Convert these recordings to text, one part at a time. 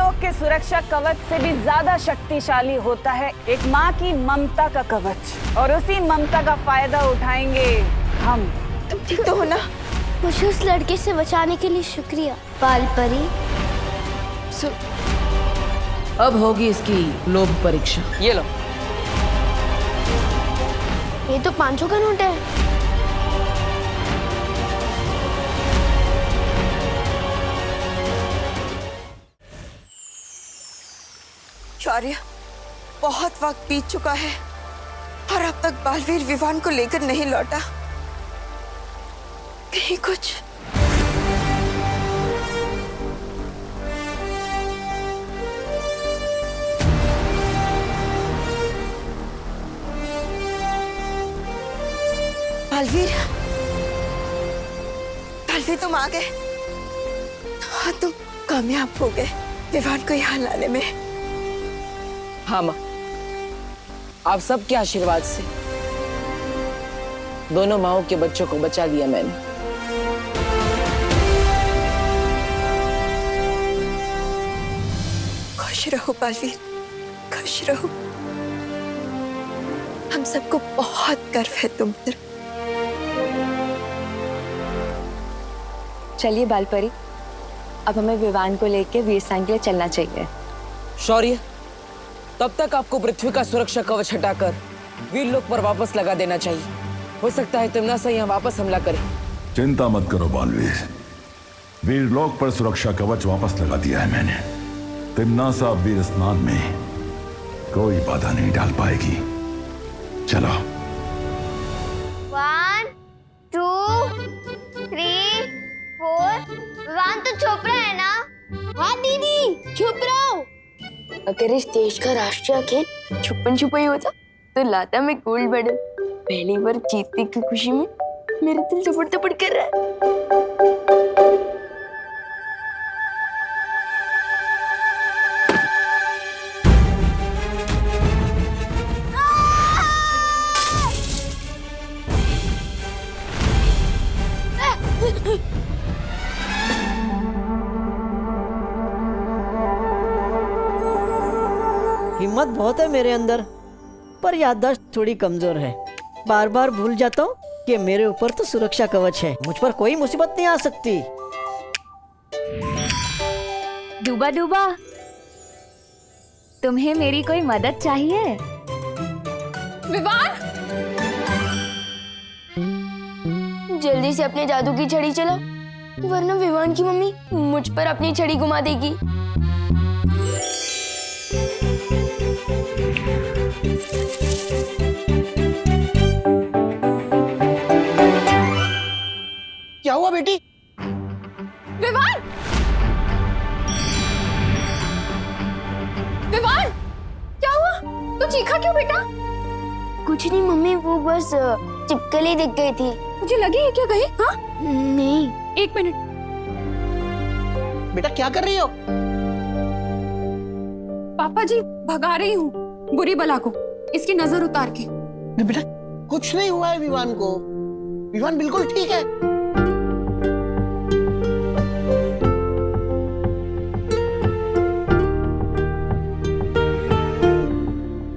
वीरलोक के सुरक्षा कवच से भी ज्यादा शक्तिशाली होता है एक माँ की ममता का कवच, और उसी ममता का फायदा उठाएंगे हम। तुम ठीक तो हो ना? मुझे उस लड़के से बचाने के लिए शुक्रिया बाल परी। अब होगी इसकी लोभ परीक्षा। ये लो। ये तो 500 का नोट है। शौर्य, बहुत वक्त बीत चुका है और अब तक बालवीर विवान को लेकर नहीं लौटा। कहीं कुछ बालवीर, बालवीर तुम आ गए। हाँ, तुम कामयाब हो गए विवान को यहाँ लाने में। हाँ माँ, आप सबके आशीर्वाद से दोनों माओं के बच्चों को बचा लिया मैंने। खुश रहो बालवीर, खुश रहो। हम सबको बहुत गर्व है तुम पर। चलिए बालपरी, अब हमें विवान को लेकर वीरसेन के लिए चलना चाहिए। शौर्य, तब तक आपको पृथ्वी का सुरक्षा कवच हटाकर वीरलोक पर वापस लगा देना चाहिए। हो सकता है तिम्नासा यहाँ वापस हमला करे। चिंता मत करो बालवीर, वीरलोक पर सुरक्षा कवच वापस लगा दिया है मैंने। तिम्नासा वीर स्नान में कोई बाधा नहीं डाल पाएगी। चलो। 1 2 3 4। विवान तो छुप रहा है ना? हाँ दीदी, छुप रहा हूँ। अगर इस देश का राष्ट्रीय खेल छुपन छुपाई होता तो लाता मैं गोल्ड मेडल। पहली बार जीतने की खुशी में मेरा दिल थपड़ थपड़ कर रहा है। हिम्मत बहुत है मेरे अंदर, पर याददाश्त थोड़ी कमजोर है। बार बार भूल जाता हूँ कि मेरे ऊपर तो सुरक्षा कवच है, मुझ पर कोई मुसीबत नहीं आ सकती। डूबा डूबा, तुम्हें मेरी कोई मदद चाहिए? विवान, जल्दी से अपने जादू की छड़ी चला, वरना विवान की मम्मी मुझ पर अपनी छड़ी घुमा देगी। क्या हुआ बेटी? विवान, विवान, क्या हुआ? तू चीखा क्यों बेटा? कुछ नहीं मम्मी, वो बस चिपकली दिख गई थी। मुझे लगी है क्या कहीं? हाँ? नहीं। एक मिनट। बेटा क्या कर रही हो? पापा जी, भगा रही हूँ बुरी बला को, इसकी नजर उतार के। बेटा कुछ नहीं हुआ है विवान को, विवान बिल्कुल ठीक है।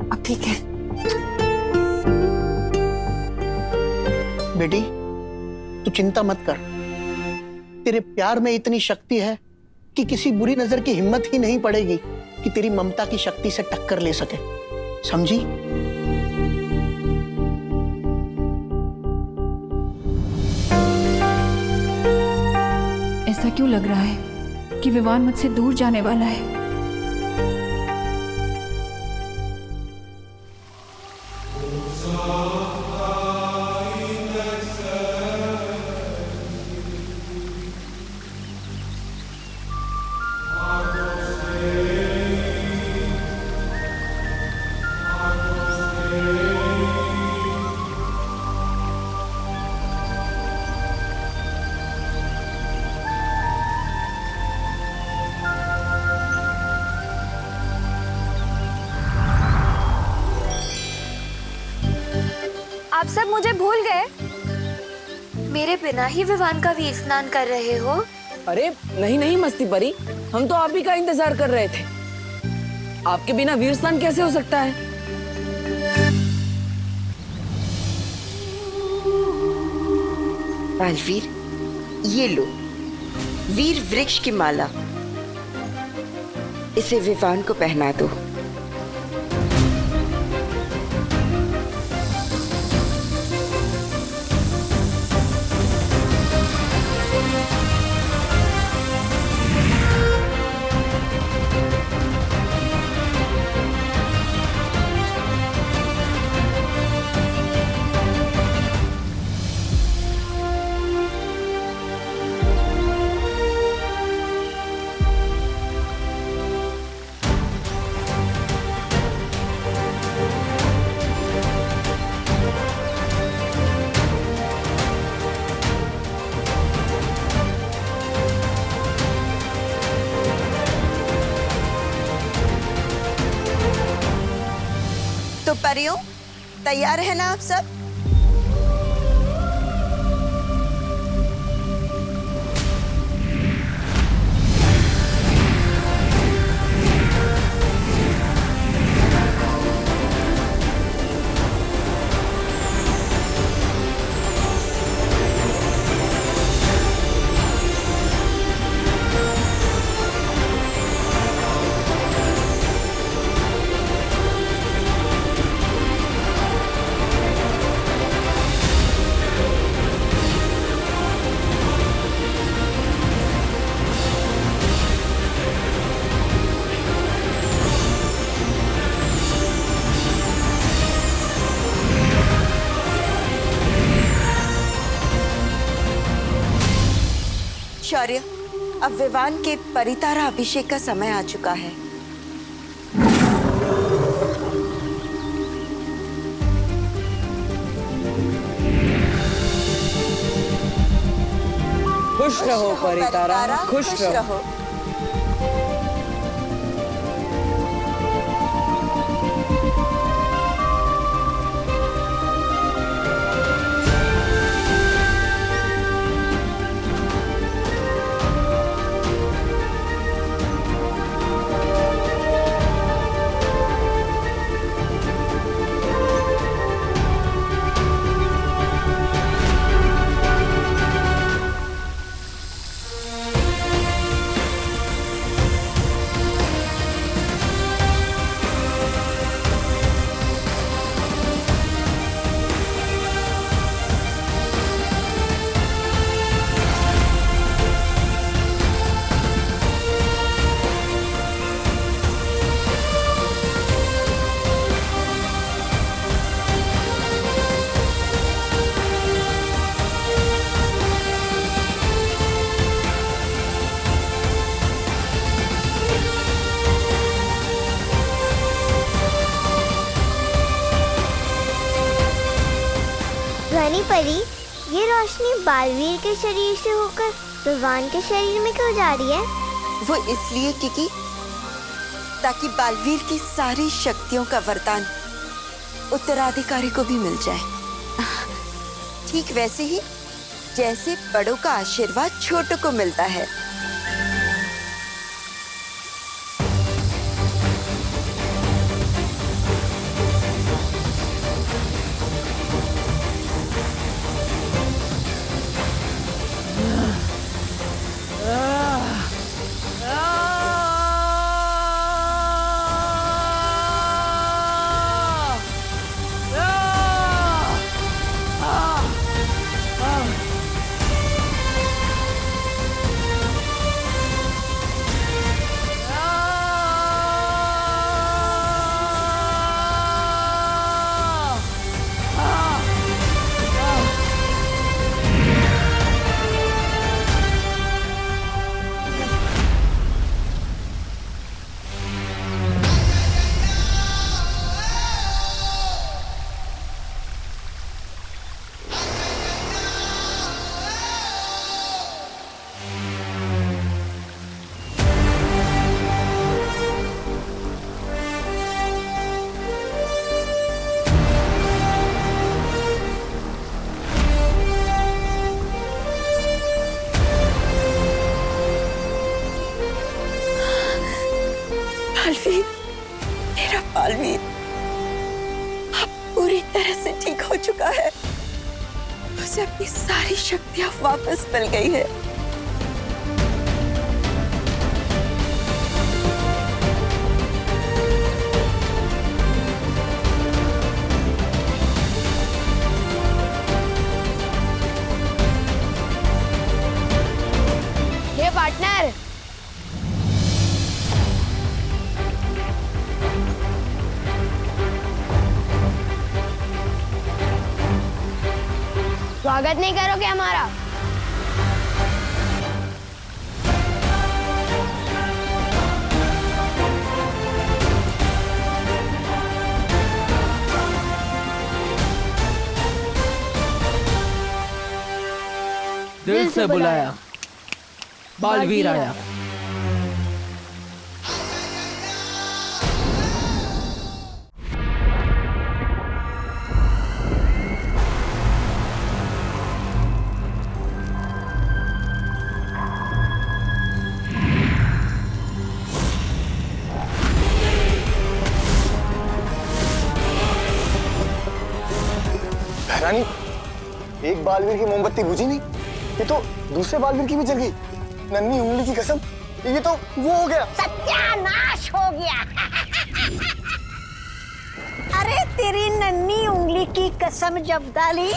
अब ठीक है। बेटी तू चिंता मत कर, तेरे प्यार में इतनी शक्ति है कि किसी बुरी नजर की हिम्मत ही नहीं पड़ेगी कि तेरी ममता की शक्ति से टक्कर ले सके, समझी? ऐसा क्यों लग रहा है कि विवान मुझसे दूर जाने वाला है? आप सब मुझे भूल गए? मेरे बिना ही विवान का वीर स्नान कर रहे हो? अरे नहीं नहीं मस्ती परी, हम तो आप ही का इंतजार कर रहे थे। आपके बिना वीर स्नान कैसे हो सकता है? बालवीर, ये लो वीर वृक्ष की माला, इसे विवान को पहना दो। तो परियों, तैयार है ना आप सब? शौर्य, अब विवान के परितारा अभिषेक का समय आ चुका है। खुश रहो परितारा, खुश रहो। रानी परी, ये रोशनी बालवीर के शरीर से होकर विवान के शरीर में क्यों जा रही है? वो इसलिए क्योंकि ताकि बालवीर की सारी शक्तियों का वरदान उत्तराधिकारी को भी मिल जाए। ठीक वैसे ही जैसे बड़ों का आशीर्वाद छोटों को मिलता है। बालवीर, मेरा बालवीर अब पूरी तरह से ठीक हो चुका है। उसे अपनी सारी शक्तियां वापस मिल गई है। ये पार्टनर, स्वागत नहीं करोगे हमारा? दिल से बुलाया, बालवीर आया। रानी, एक बालवीर की मोमबत्ती बुझी नहीं, ये तो दूसरे बालवीर की भी जल गई। नन्ही उंगली की कसम, ये तो वो हो गया। सत्यानाश हो गया। अरे तेरी नन्ही उंगली की कसम जब डाली,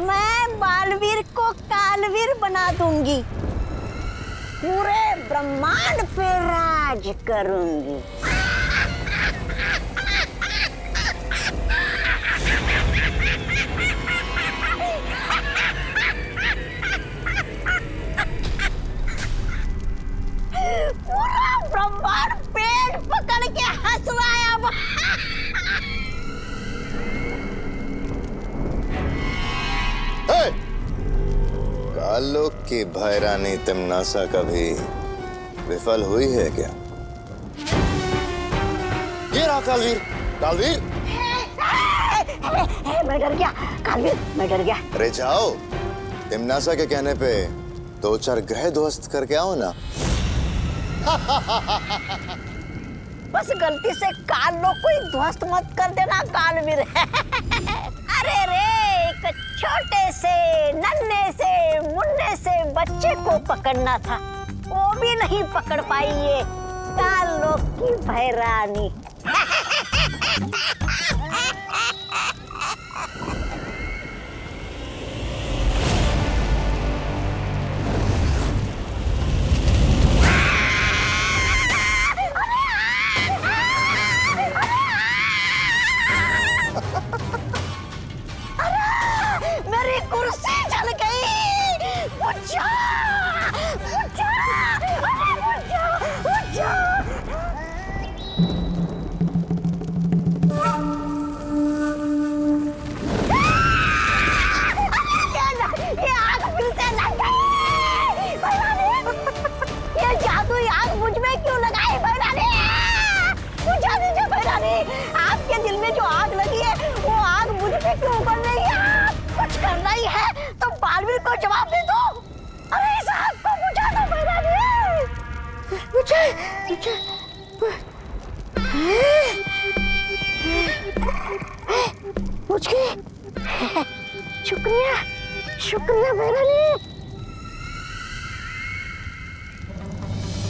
मैं बालवीर को कालवीर बना दूंगी, पूरे ब्रह्मांड पे राज करूंगी। पूरा ब्रह्मांड पेट पकड़ के हंस रहा है अब। कालों की भैरानी तिमनासा कभी विफल हुई है क्या? ये रहा कालवीर। कालवीर, मैं डर गया कालवीर, मैं डर गया। अरे जाओ, तिमनासा के कहने पे 2-4 ग्रह ध्वस्त करके आओ ना। बस गलती से काल लोग कोई ध्वस्त मत कर देना कालवीर। अरे रे, एक छोटे से नन्हे से मुन्ने से बच्चे को पकड़ना था, वो भी नहीं पकड़ पाई ये काल लोग की भैरानी। मेरी कुर्सी जल गई। बुझा, बुझा, अरे बुझा, बुझा। ये आग फिर से लग गई। ये जादुई आग मुझ में क्यों लगाई भैरानी? बुझा दीजिए भैरानी, आपके दिल में जो आग लगी है वो आग मुझ पे क्यों उगल रही है? कुछ करना ही है तो बालवीर को जवाब दे दो। अरे इस आग को बुझा दो भैरानी। बुझा, बुझा। बुझ गई। शुक्रिया, शुक्रिया भैरानी।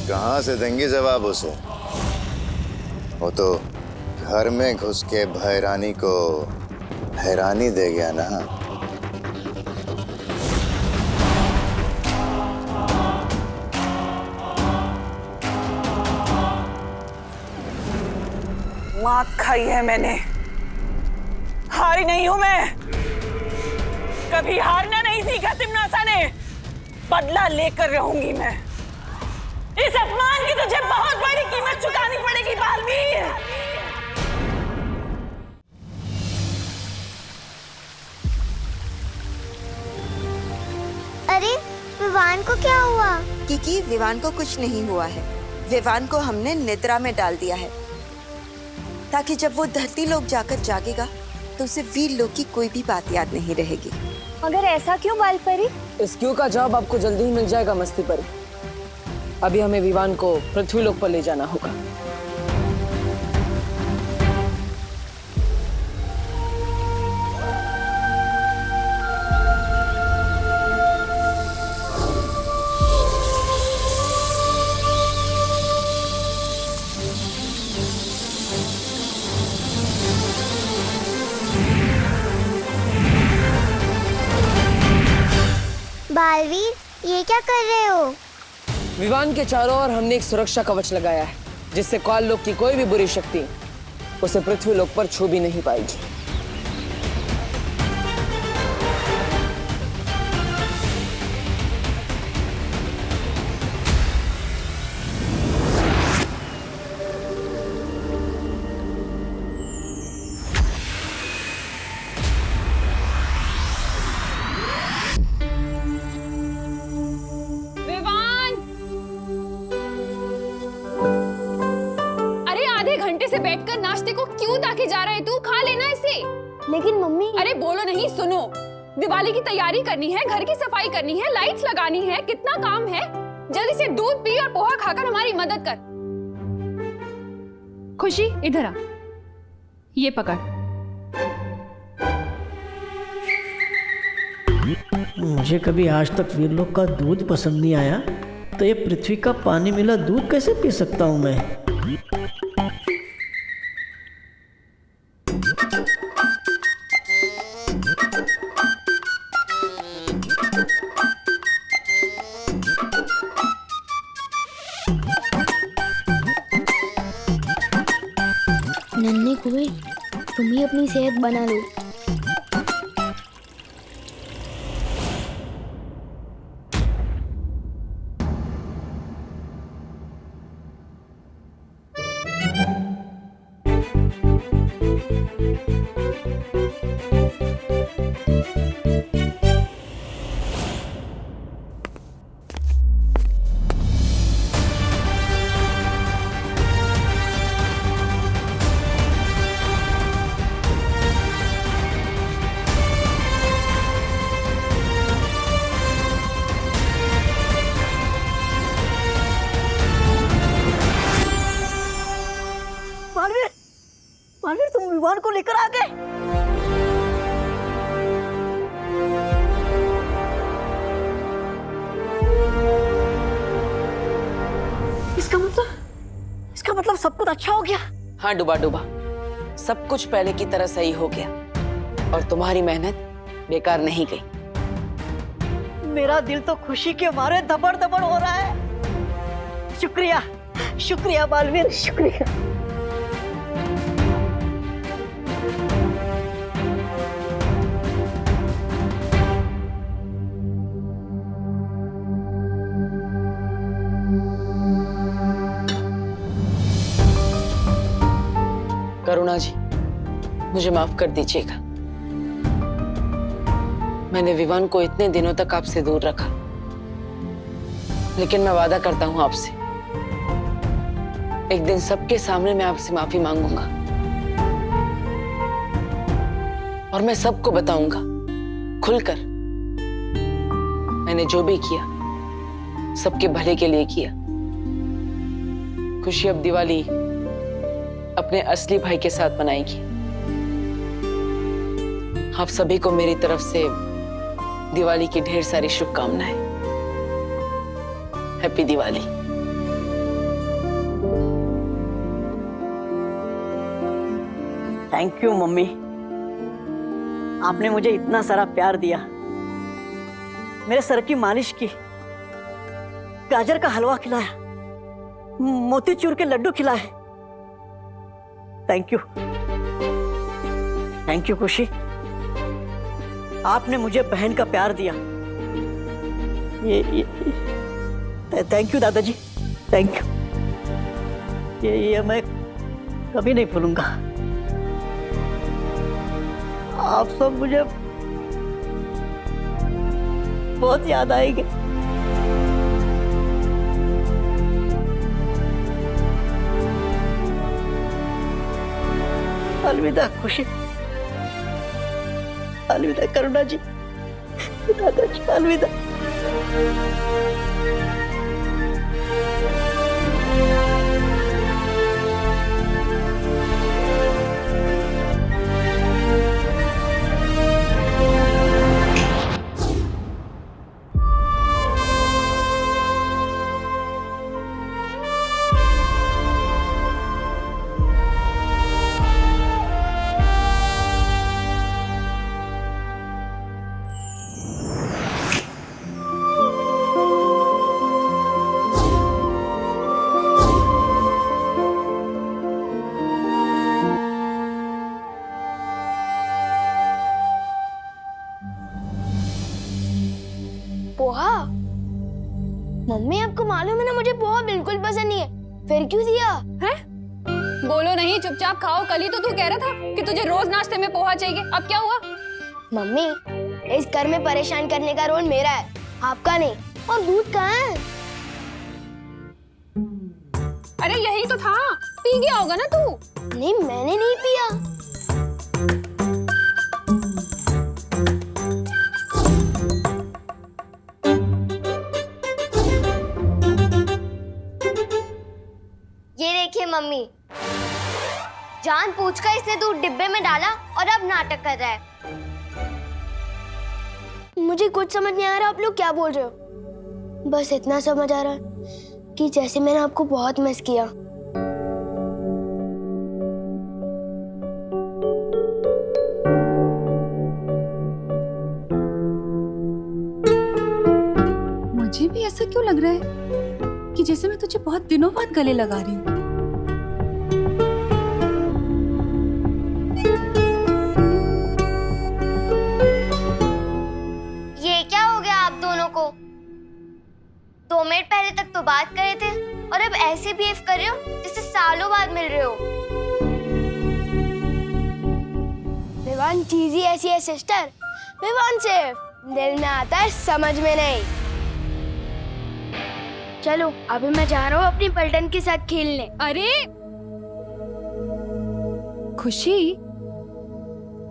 कहाँ से देंगी जवाब उसे? वो तो घर में घुस के भैरानी को हैरानी दे गया ना। मात खाई है मैंने, हारी नहीं हूं मैं। कभी हारना नहीं सीखा तिमनासा ने, बदला लेकर रहूंगी मैं। इस अपमान की तुझे बहुत बड़ी कीमत चुकानी पड़ेगी बालवीर। अरे विवान को क्या हुआ? क्योंकि विवान को कुछ नहीं हुआ है। विवान को हमने निद्रा में डाल दिया है, ताकि जब वो धरती लोक जाकर जागेगा तो उसे वीर लोक की कोई भी बात याद नहीं रहेगी। मगर ऐसा क्यों बाल परी? इस क्यों का जवाब आपको जल्दी ही मिल जाएगा मस्ती परी। अभी हमें विवान को पृथ्वी लोक पर ले जाना होगा। बालवीर ये क्या कर रहे हो? विवान के चारों ओर हमने एक सुरक्षा कवच लगाया है, जिससे काल लोक की कोई भी बुरी शक्ति उसे पृथ्वी लोक पर छू भी नहीं पाएगी। से बैठकर नाश्ते को क्यों ताके जा रहा है तू? खा लेना इसे। लेकिन मम्मी। अरे बोलो नहीं, सुनो। दिवाली की तैयारी करनी है, घर की सफाई करनी है, लाइट्स लगानी है, कितना काम है। जल्दी से दूध पी और पोहा खाकर हमारी मदद कर। खुशी इधर आ, ये पकड़। मुझे कभी आज तक वीरलोक का दूध पसंद नहीं आया, तो ये पृथ्वी का पानी मिला दूध कैसे पी सकता हूँ मैं? नन्हे कुएं, तुम ही अपनी सेहत बना लो। मालवीर, तुम विवान को लेकर आ गए। इसका मतलब सब कुछ अच्छा हो गया। हाँ डूबा डूबा, सब कुछ पहले की तरह सही हो गया और तुम्हारी मेहनत बेकार नहीं गई। मेरा दिल तो खुशी के मारे धबड़ धबड़ हो रहा है। शुक्रिया, शुक्रिया बालवीर, शुक्रिया। करुणा जी, मुझे माफ कर दीजिएगा। मैंने विवान को इतने दिनों तक आपसे दूर रखा, लेकिन मैं वादा करता हूं आपसे, एक दिन सबके सामने मैं आपसे माफी मांगूंगा और मैं सबको बताऊंगा खुलकर मैंने जो भी किया सबके भले के लिए किया। खुशी अब दिवाली अपने असली भाई के साथ मनाएगी। आप सभी को मेरी तरफ से दिवाली की ढेर सारी शुभकामनाएं। Happy Diwali. Thank you mummy, आपने मुझे इतना सारा प्यार दिया, मेरे सर की मालिश की, गाजर का हलवा खिलाया, मोतीचूर के लड्डू खिलाए। थैंक यू, थैंक यू खुशी। आपने मुझे बहन का प्यार दिया। ये थैंक यू दादाजी, थैंक यू। ये मैं कभी नहीं भूलूंगा। आप सब मुझे बहुत याद आएंगे। अलविदा खुशी, अलविदा करुणा जी, दादाजी, अलविदा। मालूम है ना मुझे पोहा बिल्कुल पसंद नहीं है, फिर क्यों दिया? है? बोलो नहीं, चुपचाप खाओ। कल ही तो तू कह रहा था कि तुझे रोज नाश्ते में पोहा चाहिए, अब क्या हुआ? मम्मी, इस घर में परेशान करने का रोल मेरा है, आपका नहीं। और दूध कहाँ है? अरे यही तो था, पी गया होगा ना तू। नहीं, मैंने नहीं पिया। ये देखिए मम्मी, जानबूझकर इसने दूध डिब्बे में डाला और अब नाटक कर रहा है। मुझे कुछ समझ नहीं आ रहा आप लोग क्या बोल रहे हो। बस इतना समझ आ रहा है कि जैसे मैंने आपको बहुत मिस किया। मुझे भी ऐसा क्यों लग रहा है कि जैसे मैं तुझे बहुत दिनों बाद गले लगा रही हूँ। ये क्या हो गया आप दोनों को? 2 मिनट पहले तक तो बात कर रहे थे और अब ऐसे बिहेव कर रहे हो जैसे सालों बाद मिल रहे हो। विवान चीज ही ऐसी है सिस्टर, विवान सिर्फ दिल में आता है, समझ में नहीं। चलो अभी मैं जा रहा हूँ अपनी पलटन के साथ खेलने। अरे खुशी,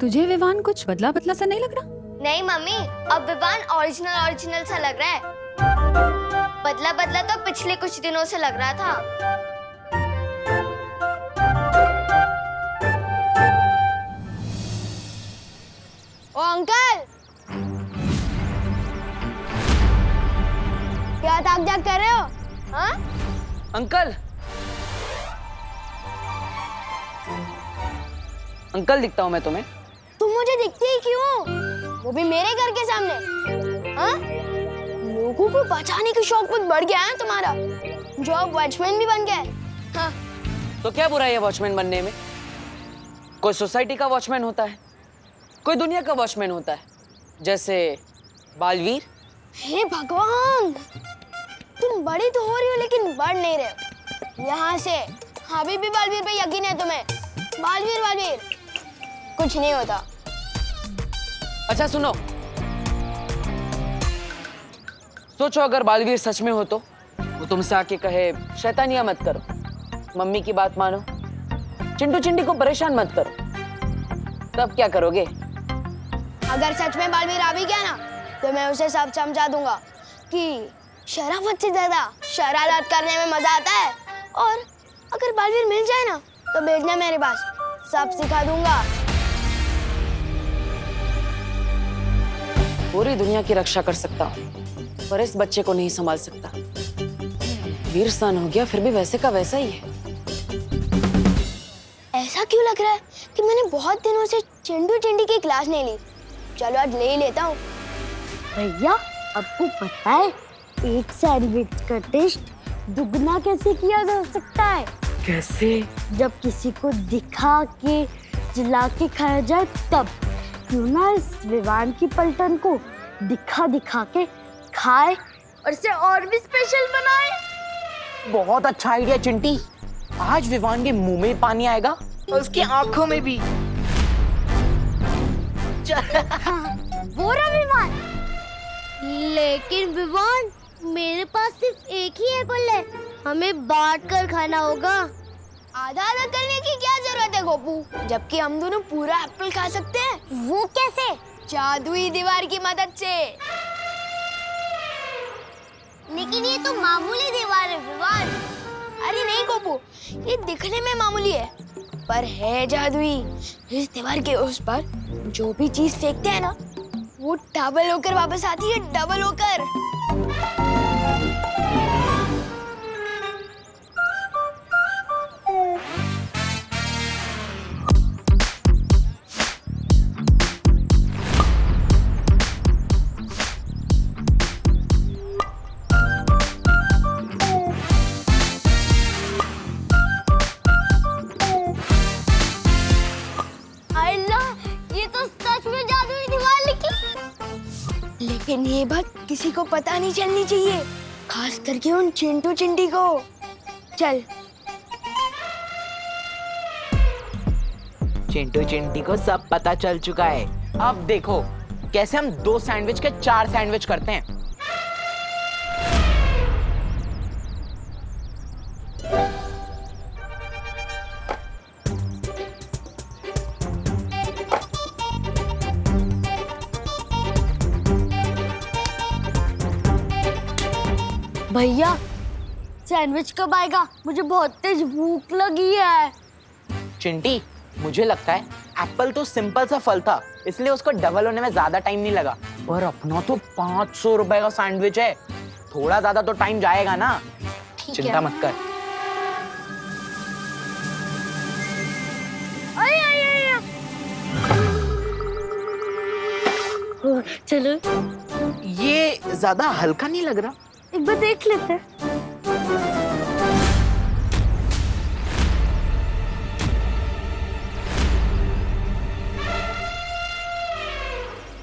तुझे विवान कुछ बदला बदला सा नहीं लग रहा? नहीं मम्मी, अब विवान ओरिजिनल सा लग रहा है। बदला बदला तो पिछले कुछ दिनों से लग रहा था। ओ अंकल, क्या ताक जाग कर रहे हो? हाँ? अंकल, अंकल दिखता हूँ मैं तुम्हें? तुम मुझे दिखती ही क्यों? वो भी मेरे घर के सामने। हाँ? लोगों को बचाने की शौक बहुत बढ़ गया है तुम्हारा, जो अब वॉचमैन भी बन गए। हाँ। तो क्या बुराई है वॉचमैन बनने में? कोई सोसाइटी का वॉचमैन होता है, कोई दुनिया का वॉचमैन होता है, जैसे बालवीर। हे भगवान, तुम बड़ी तो हो रही हो लेकिन बढ़ नहीं रहे हो। यहाँ से अभी भी बालवीर पे यकीन है तुम्हें? बालवीर कुछ नहीं होता। अच्छा सुनो, सोचो अगर बालवीर सच में हो तो वो तुमसे आके कहे शैतानियां मत करो, मम्मी की बात मानो, चिंटू चिंटी को परेशान मत करो, तब क्या करोगे? अगर सच में बालवीर आ भी गया ना तो मैं उसे सब समझा दूंगा कि शराफत से ज्यादा शरारत करने में मजा आता है। और अगर बालवीर मिल जाए ना तो भेजना मेरे पास, सब सिखा दूंगा। पूरी दुनिया की रक्षा कर सकता हूँ पर इस बच्चे को नहीं संभाल सकता। वीर सन हो गया फिर भी वैसे का वैसा ही है। ऐसा क्यों लग रहा है कि मैंने बहुत दिनों से चिंटू चिंटी की क्लास नहीं ली। चलो आज ले ही लेता हूँ। भैया, आपको पता है एक सैंडविच का टेस्ट दुगना कैसे किया जा सकता है? कैसे? जब किसी को दिखा के जिला के खाया जाए तब। क्यों ना इस विवान की पलटन को दिखा दिखा के खाए और इसे और भी स्पेशल बनाए। बहुत अच्छा आइडिया चिंटी, आज विवान के मुंह में पानी आएगा और उसकी आंखों में भी। वो रहा विवान। लेकिन विवान, मेरे पास सिर्फ एक ही एप्पल है, हमें बांट कर खाना होगा। आधा आधा करने की क्या जरूरत है गोपू, जबकि हम दोनों पूरा एप्पल खा सकते हैं। वो कैसे? जादुई दीवार की मदद से। लेकिन ये तो मामूली दीवार है विवान। अरे नहीं गोपू, ये दिखने में मामूली है पर है जादुई। इस दीवार के उस पर जो भी चीज फेंकते हैं ना वो डबल होकर वापस आती है, डबल होकर। लेकिन ये बात किसी को पता नहीं चलनी चाहिए। खास करके उन चिंटू चिंटी को। चल। चिंटू चिंटी को सब पता चल चुका है। अब देखो कैसे हम 2 सैंडविच के 4 सैंडविच करते हैं। भैया सैंडविच कब आएगा? मुझे बहुत तेज भूख लगी है। चिंटी, मुझे लगता है एप्पल तो सिंपल सा फल था, इसलिए उसको डबल होने में ज्यादा टाइम नहीं लगा। पर अपना तो 500 रुपए का सैंडविच है, थोड़ा ज्यादा तो टाइम जाएगा ना। चिंता मत कर। चलो। ये ज्यादा हल्का नहीं लग रहा? एक बार देख लेते हैं।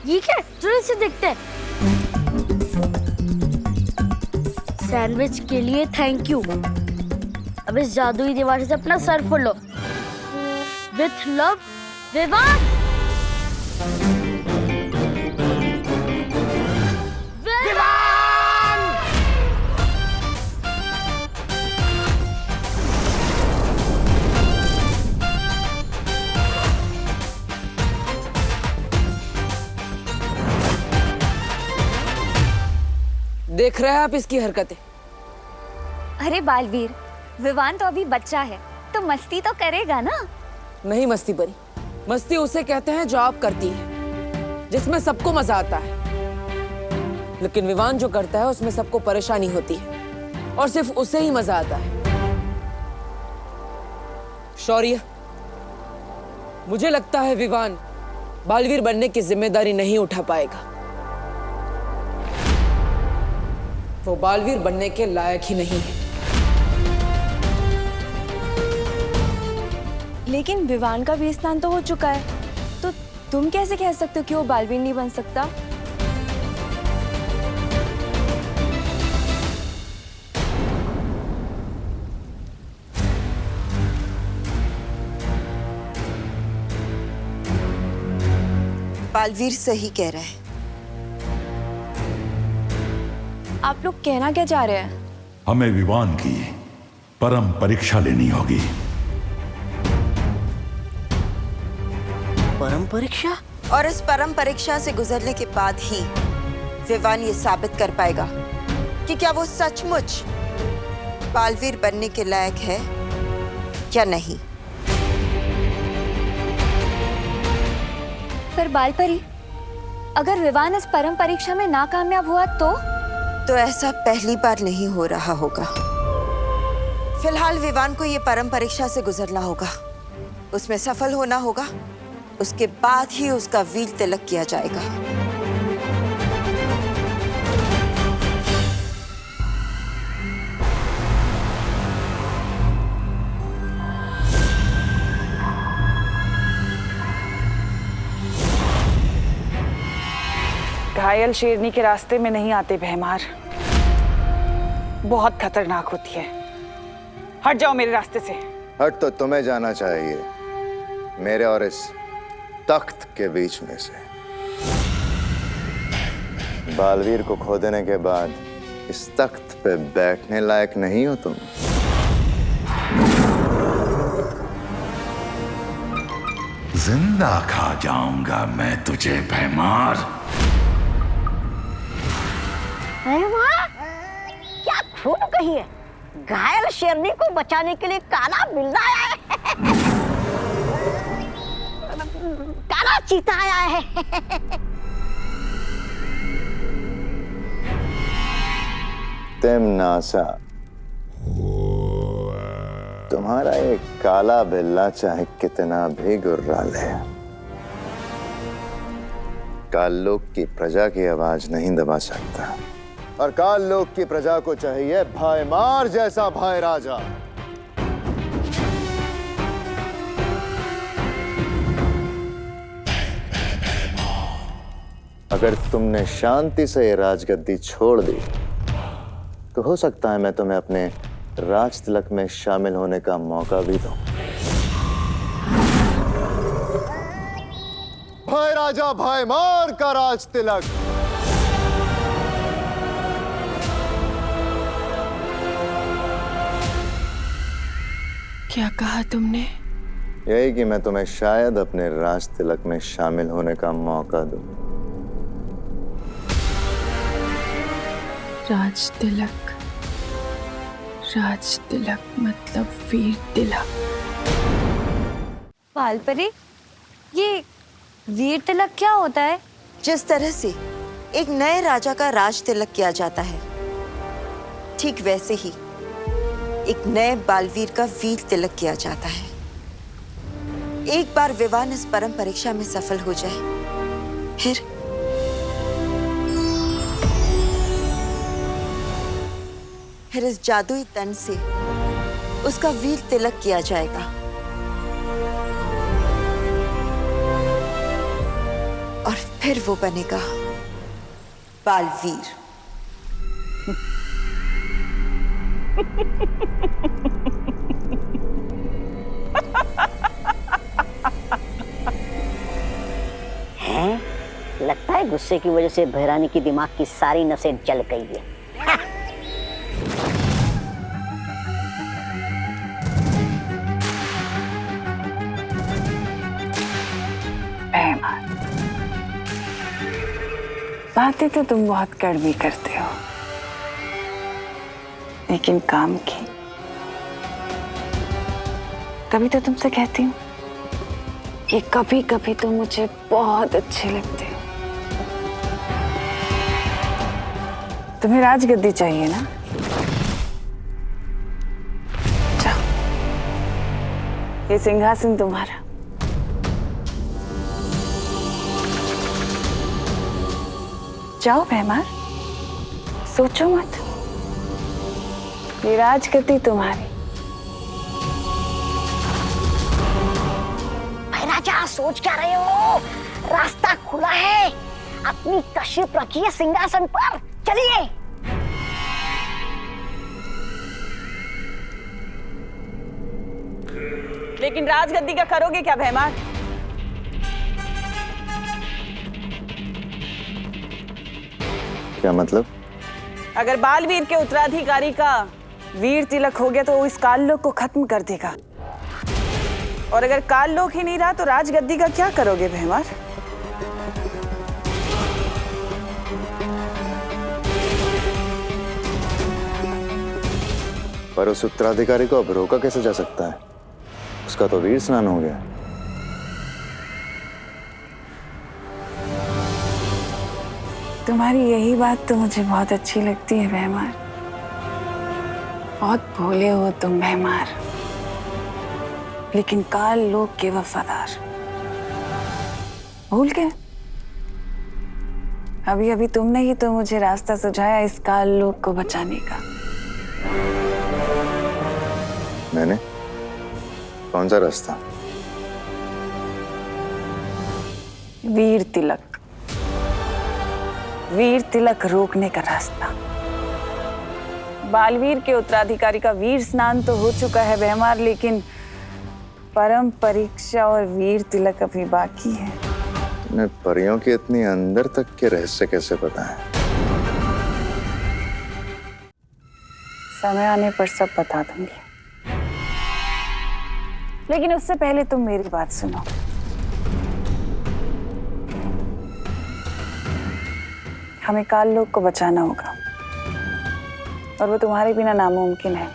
ये क्या? चलो इसे देखते हैं। सैंडविच के लिए थैंक यू। अब इस जादुई दीवार से अपना सर फोड़ लो। With love, Vivaan. देख रहे हैं आप इसकी हरकतें? अरे बालवीर, विवान तो अभी बच्चा है, तो मस्ती तो करेगा ना। नहीं मस्ती परी, मस्ती उसे कहते हैं जो आप करती है, जिसमें सबको मजा आता है। लेकिन विवान जो करता है उसमें सबको परेशानी होती है और सिर्फ उसे ही मजा आता है। शौर्य, मुझे लगता है विवान बालवीर बनने की जिम्मेदारी नहीं उठा पाएगा। वो बालवीर बनने के लायक ही नहीं है। लेकिन विवान का वीर स्नान तो हो चुका है, तो तुम कैसे कह सकते हो कि वो बालवीर नहीं बन सकता? बालवीर सही कह रहा है। आप लोग कहना क्या चाह रहे हैं? हमें विवान की परम परीक्षा लेनी होगी। परम परीक्षा? और इस परम परीक्षा से गुजरने के बाद ही विवान ये साबित कर पाएगा कि क्या वो सचमुच बालवीर बनने के लायक है या नहीं। पर बालपरी, अगर विवान इस परम परीक्षा में नाकामयाब हुआ तो ऐसा पहली बार नहीं हो रहा होगा। फिलहाल विवान को ये परम परीक्षा से गुजरना होगा, उसमें सफल होना होगा, उसके बाद ही उसका वीर तिलक किया जाएगा। घायल शेरनी के रास्ते में नहीं आते भैमार, बहुत खतरनाक होती है। हट जाओ मेरे रास्ते से। हट तो तुम्हें जाना चाहिए, मेरे और इस तख्त के बीच में से। बालवीर को खो देने के बाद इस तख्त पे बैठने लायक नहीं हो तुम। जिंदा खा जाऊंगा मैं तुझे भैमार। अरे वाह, क्या खूब कही है। घायल शेरनी को बचाने के लिए काला बिल्ला आया है। काला चीता आया है। तिमनासा, तुम्हारा एक काला बिल्ला चाहे कितना भी गुर्राल है, काल लोक की प्रजा की आवाज नहीं दबा सकता। और काल लोक की प्रजा को चाहिए भाईमार जैसा भाई राजा। अगर तुमने शांति से ये राजगद्दी छोड़ दी तो हो सकता है मैं तुम्हें अपने राज तिलक में शामिल होने का मौका भी दूं। भाई राजा भाई मार का राज तिलक। क्या कहा तुमने? यही कि मैं तुम्हें शायद अपने राज तिलक में शामिल होने का मौका दूं। राज तिलक मतलब वीर तिलक। बालपरी, ये वीर तिलक क्या होता है? जिस तरह से एक नए राजा का राज तिलक किया जाता है, ठीक वैसे ही एक नए बालवीर का वीर तिलक किया जाता है। एक बार विवान इस परम परीक्षा में सफल हो जाए, फिर इस जादुई तन से उसका वीर तिलक किया जाएगा और फिर वो बनेगा बालवीर। हैं? लगता है गुस्से की वजह से भैरानी की दिमाग की सारी नसें जल गई है। बातें तो तुम बहुत कड़वी करते हो, लेकिन काम की तभी तो तुमसे कहती हूँ कि कभी कभी तुम मुझे बहुत अच्छे लगते हो। तुम्हें राजगद्दी चाहिए ना? जाओ, ये सिंहासन तुम्हारा। जाओ भैमार, सोचो मत, ये राजगद्दी तुम्हारी। भाई राजा, सोच क्या रहे हो? रास्ता खुला है, अपनी तशरीफ रखिए सिंहासन पर, चलिए। लेकिन राजगद्दी का करोगे क्या भैमार? क्या मतलब? अगर बालवीर के उत्तराधिकारी का वीर तिलक हो गया तो वो इस काललोक को खत्म कर देगा, और अगर काललोक ही नहीं रहा तो राजगद्दी का क्या करोगे भैमार? पर उस उत्तराधिकारी को अब रोका कैसे जा सकता है? उसका तो वीर स्नान हो गया। तुम्हारी यही बात तो मुझे बहुत अच्छी लगती है भैमार। बहुत भोले हो तुम भैमार, लेकिन काल लोक के वफादार। भूल गए? अभी अभी तुमने ही तो मुझे रास्ता सुझाया इस काल लोक को बचाने का। मैंने? कौन सा रास्ता? वीर तिलक। वीर तिलक रोकने का रास्ता। बालवीर के उत्तराधिकारी का वीर स्नान तो हो चुका है भैमार, लेकिन परम परीक्षा और वीर तिलक अभी बाकी है। तुम्हें परियों के इतनी अंदर तक के रहस्य कैसे पता है? समय आने पर सब बता दूंगी, लेकिन उससे पहले तुम मेरी बात सुनो। हमें काल लोक को बचाना होगा, और वो तुम्हारे बिना नामुमकिन है।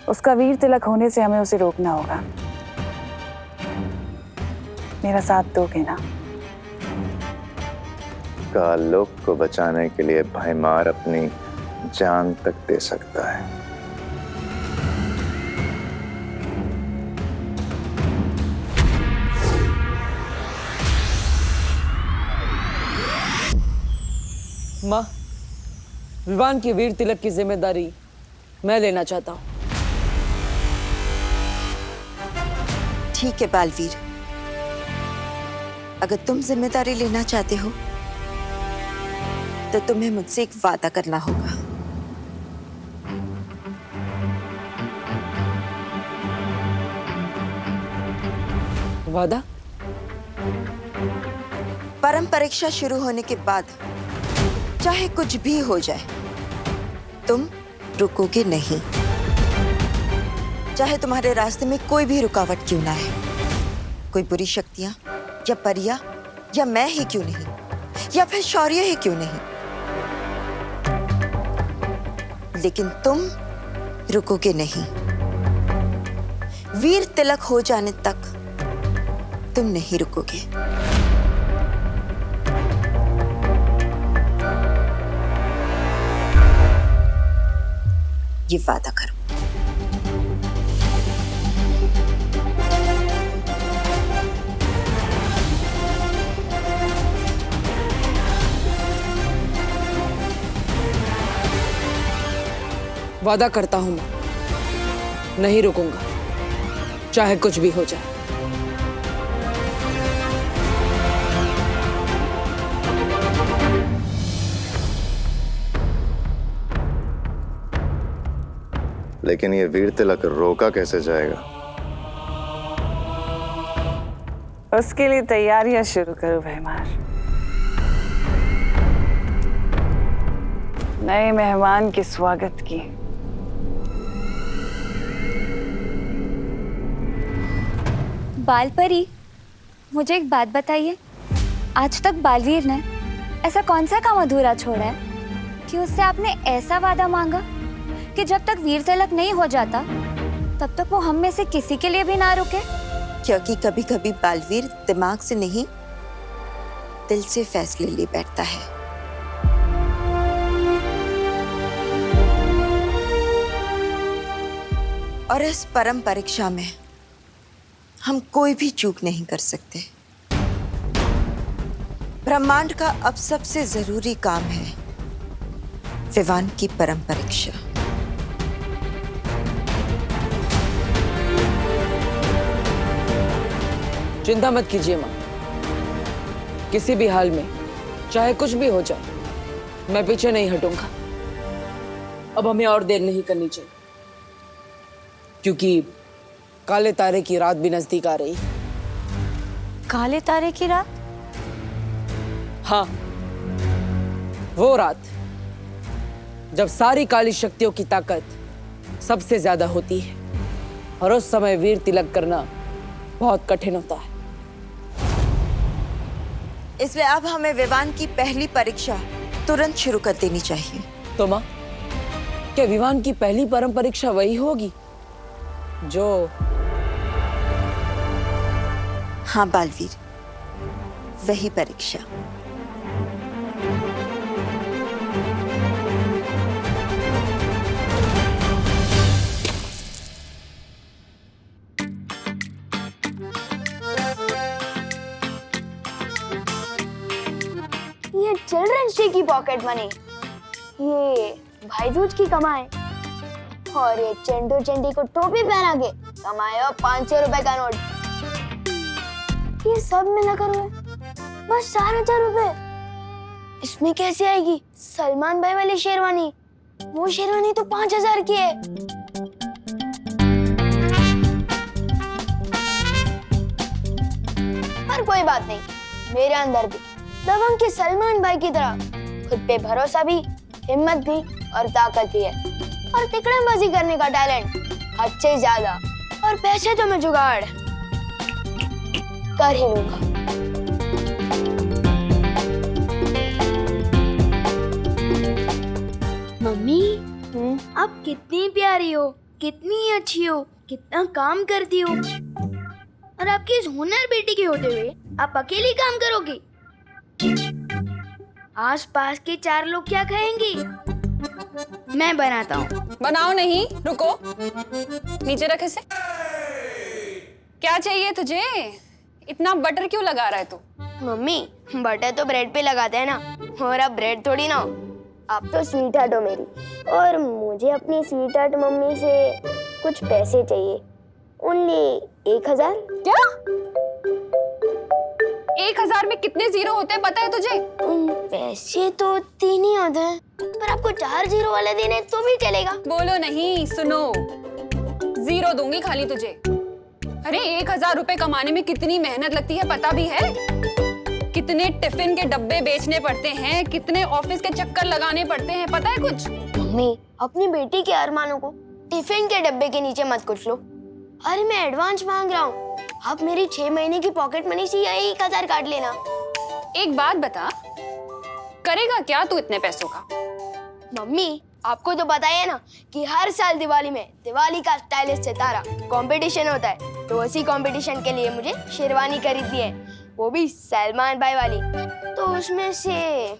उसका वीर तिलक होने से हमें उसे रोकना होगा। मेरा साथ दोगे ना? काल लोक को बचाने के लिए भैमार अपनी जान तक दे सकता है। माँ, विवान के वीर तिलक की जिम्मेदारी मैं लेना चाहता हूँ। ठीक है बालवीर, अगर तुम जिम्मेदारी लेना चाहते हो तो तुम्हें मुझसे एक वादा करना होगा। वादा? परम परीक्षा शुरू होने के बाद चाहे कुछ भी हो जाए, तुम रुकोगे नहीं। चाहे तुम्हारे रास्ते में कोई भी रुकावट क्यों ना है, कोई बुरी शक्तियां या परियां या मैं ही क्यों नहीं, या फिर शौर्य ही क्यों नहीं, लेकिन तुम रुकोगे नहीं। वीर तिलक हो जाने तक तुम नहीं रुकोगे। ये वादा करो। वादा करता हूं मैं, नहीं रुकूंगा, चाहे कुछ भी हो जाए। लेकिन ये वीर तिलक रोका कैसे जाएगा? उसके लिए तैयारियां शुरू करो भैमार। नए मेहमान के स्वागत की। बालपरी, मुझे एक बात बताइए, आज तक बालवीर ने ऐसा कौन सा काम अधूरा छोड़ा है कि उससे आपने ऐसा वादा मांगा कि जब तक वीर तिलक नहीं हो जाता तब तक वो हम में से किसी के लिए भी ना रुके? क्योंकि कभी कभी बालवीर दिमाग से नहीं, दिल से फैसले ले बैठता है। और इस परम परीक्षा में हम कोई भी चूक नहीं कर सकते। ब्रह्मांड का अब सबसे जरूरी काम है विवान की परम परीक्षा। चिंता मत कीजिए माँ, किसी भी हाल में चाहे कुछ भी हो जाए, मैं पीछे नहीं हटूंगा। अब हमें और देर नहीं करनी चाहिए, क्योंकि काले तारे की रात भी नजदीक आ रही। काले तारे की रात? हाँ, वो रात जब सारी काली शक्तियों की ताकत सबसे ज्यादा होती है और उस समय वीर तिलक करना बहुत कठिन होता है। इसलिए अब हमें विवान की पहली परीक्षा तुरंत शुरू कर देनी चाहिए। तो माँ, क्या विवान की पहली परम परीक्षा वही होगी जो? हाँ बालवीर, वही परीक्षा। ये चिल्ड्रंस डे की पॉकेट मनी, ये भाईदूज की कमाई, और ये चंडू चंडी को टोपी पहना के कमाया 500 रुपए का नोट। ये सब मिलाकर हुए बस 4,000 रुपए। इसमें कैसे आएगी सलमान भाई वाली शेरवानी? वो शेरवानी तो 5,000 की है। पर कोई बात नहीं, मेरे अंदर भी दबंग के सलमान भाई की तरह खुद पे भरोसा भी, हिम्मत भी और ताकत भी है, और तिकड़मबाजी करने का टैलेंट अच्छे ज्यादा, और पैसे तो मैं जुगाड़ कर ही लूंगा। मम्मी, आप कितनी प्यारी हो, कितनी अच्छी हो, कितना काम करती हो, और आपकी इस हुनर बेटी के होते हुए आप अकेली काम करोगी? आस पास के 4 लोग क्या कहेंगे? मैं बनाता हूँ। बनाओ नहीं, रुको, नीचे रख इसे। क्या चाहिए तुझे? इतना बटर क्यों लगा रहा है तू? मम्मी, बटर तो ब्रेड पे लगाते हैं ना, और अब ब्रेड थोड़ी ना हो। आप तो स्वीट हार्ट हो मेरी, और मुझे अपनी स्वीट हार्ट मम्मी से कुछ पैसे चाहिए। ओनली 1,000। क्या? 1,000 में कितने जीरो होते हैं पता है तुझे? पैसे तो 3 ही होते हैं, पर आपको 4 जीरो वाले देने तो भी चलेगा। बोलो नहीं, सुनो, जीरो दूंगी खाली तुझे। अरे 1000 रुपए कमाने में कितनी मेहनत लगती है पता भी है? कितने टिफिन के डब्बे बेचने पड़ते हैं, कितने ऑफिस के चक्कर लगाने पड़ते हैं, पता है कुछ? मम्मी, अपनी बेटी के अरमानों को टिफिन के डब्बे के नीचे मत कुछ लो। अरे मैं एडवांस मांग रहा हूँ, आप मेरी 6 महीने की पॉकेट मनी से यही 1000 काट लेना। एक बात बता, करेगा क्या तू इतने पैसों का? मम्मी, आपको तो पता ही है ना कि हर साल दिवाली में दिवाली का स्टाइलिश सितारा कंपटीशन होता है, तो उसी कंपटीशन के लिए मुझे शेरवानी खरीदनी है, वो भी सलमान भाई वाली। तो उसमें से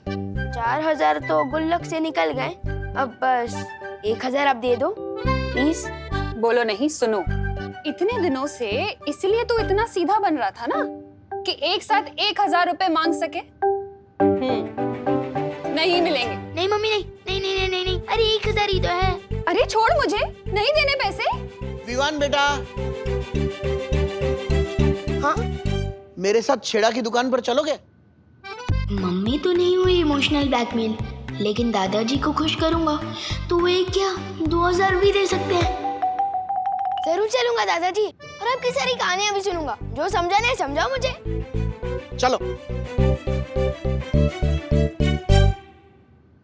4000 तो गुल्लक से निकल गए, अब बस 1000 आप दे दो प्लीज। बोलो नहीं, सुनो, इतने दिनों से इसलिए तू इतना सीधा बन रहा था ना कि एक साथ 1000 रुपए मांग सके। नहीं मिलेंगे। नहीं मम्मी, नहीं नहीं नहीं नहीं नहीं, अरे 1000 ही तो है। अरे छोड़, मुझे नहीं देने पैसे। विवान बेटा, हाँ मेरे साथ छेड़ा की दुकान पर चलोगे? मम्मी तो नहीं हुई इमोशनल ब्लैकमेल, लेकिन दादाजी को खुश करूंगा तो वो एक क्या 2000 भी दे सकते हैं। जरूर चलूंगा दादाजी, और आपकी सारी कहानियां भी सुनूंगा, जो समझा नहीं समझाओ मुझे। चलो।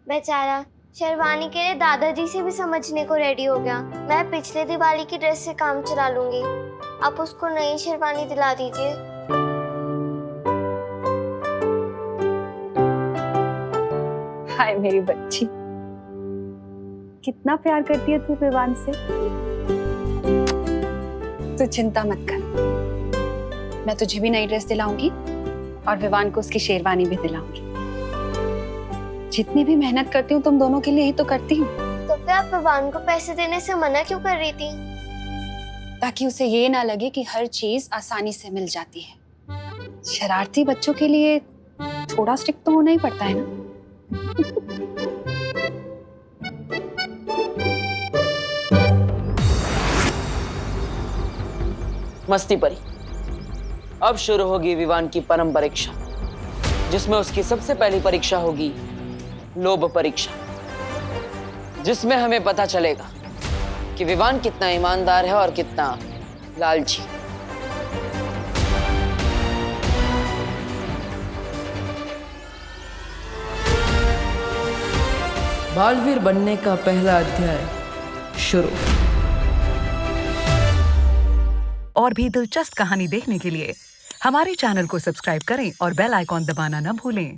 बेचारा शेरवानी के लिए दादाजी से भी समझने को रेडी हो गया। मैं पिछले दिवाली की ड्रेस से काम चला लूंगी, आप उसको नई शेरवानी दिला दीजिए। हाय मेरी बच्ची, कितना प्यार करती है तू विवान से। तू चिंता मत कर, मैं तुझे भी नई ड्रेस दिलाऊंगी और विवान को उसकी शेरवानी भी दिलाऊंगी। जितनी भी मेहनत करती हूँ तुम दोनों के लिए ही तो करती हूँ। तो फिर आप विवान को पैसे देने से मना क्यों कर रही थी? ताकि उसे ये ना लगे कि हर चीज आसानी से मिल जाती है। शरारती बच्चों के लिए थोड़ा स्ट्रिक्ट तो होना ही पड़ता है ना। मस्ती परी, अब शुरू होगी विवान की परम परीक्षा, जिसमें उसकी सबसे पहली परीक्षा होगी लोभ परीक्षा, जिसमें हमें पता चलेगा कि विवान कितना ईमानदार है और कितना लालची। बालवीर बनने का पहला अध्याय शुरू। और भी दिलचस्प कहानी देखने के लिए हमारे चैनल को सब्सक्राइब करें और बेल आइकॉन दबाना न भूलें।